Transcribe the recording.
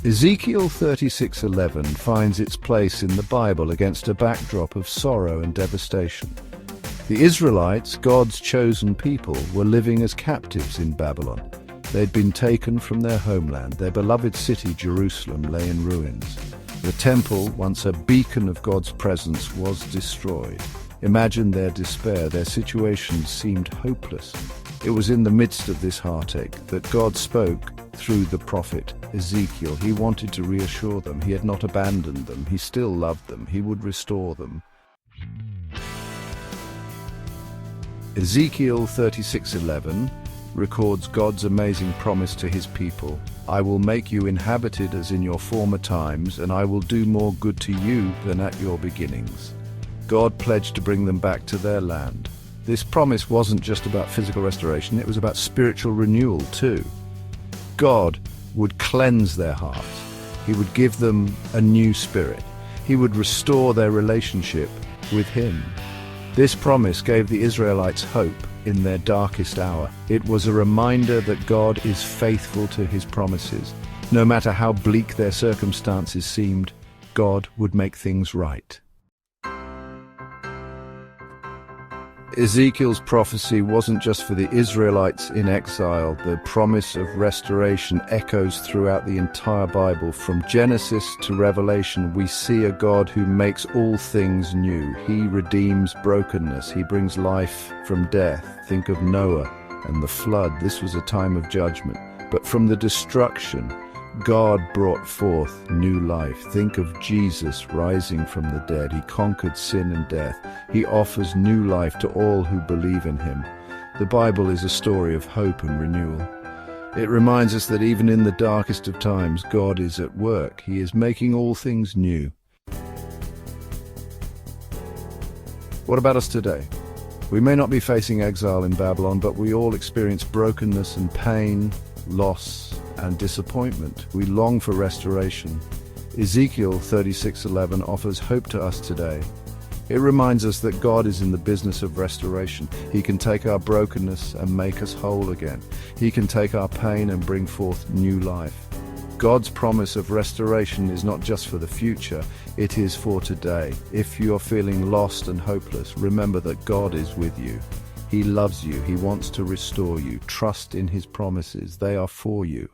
Ezekiel 36:11 finds its place in the Bible against a backdrop of sorrow and devastation. The Israelites, God's chosen people, were living as captives in Babylon. They'd been taken from their homeland. Their beloved city, Jerusalem, lay in ruins. The temple, once a beacon of God's presence, was destroyed. Imagine their despair. Their situation seemed hopeless. It was in the midst of this heartache that God spoke through the prophet Ezekiel. He wanted to reassure them. He had not abandoned them. He still loved them. He would restore them. Ezekiel 36:11 records God's amazing promise to his people. I will make you inhabited as in your former times, and I will do more good to you than at your beginnings. God pledged to bring them back to their land. This promise wasn't just about physical restoration, it was about spiritual renewal too. God would cleanse their hearts. He would give them a new spirit. He would restore their relationship with him. This promise gave the Israelites hope in their darkest hour. It was a reminder that God is faithful to his promises. No matter how bleak their circumstances seemed, God would make things right. Ezekiel's prophecy wasn't just for the Israelites in exile. The promise of restoration echoes throughout the entire Bible. From Genesis to Revelation, we see a God who makes all things new. He redeems brokenness. He brings life from death. Think of Noah and the flood. This was a time of judgment. But from the destruction, God brought forth new life. Think of Jesus rising from the dead. He conquered sin and death. He offers new life to all who believe in him. The Bible is a story of hope and renewal. It reminds us that even in the darkest of times, God is at work. He is making all things new. What about us today? We may not be facing exile in Babylon, but we all experience brokenness and pain, loss, and disappointment. We long for restoration. Ezekiel 36:11 offers hope to us today. It reminds us that God is in the business of restoration. He can take our brokenness and make us whole again. He can take our pain and bring forth new life. God's promise of restoration is not just for the future, it is for today. If you are feeling lost and hopeless, remember that God is with you. He loves you. He wants to restore you. Trust in his promises. They are for you.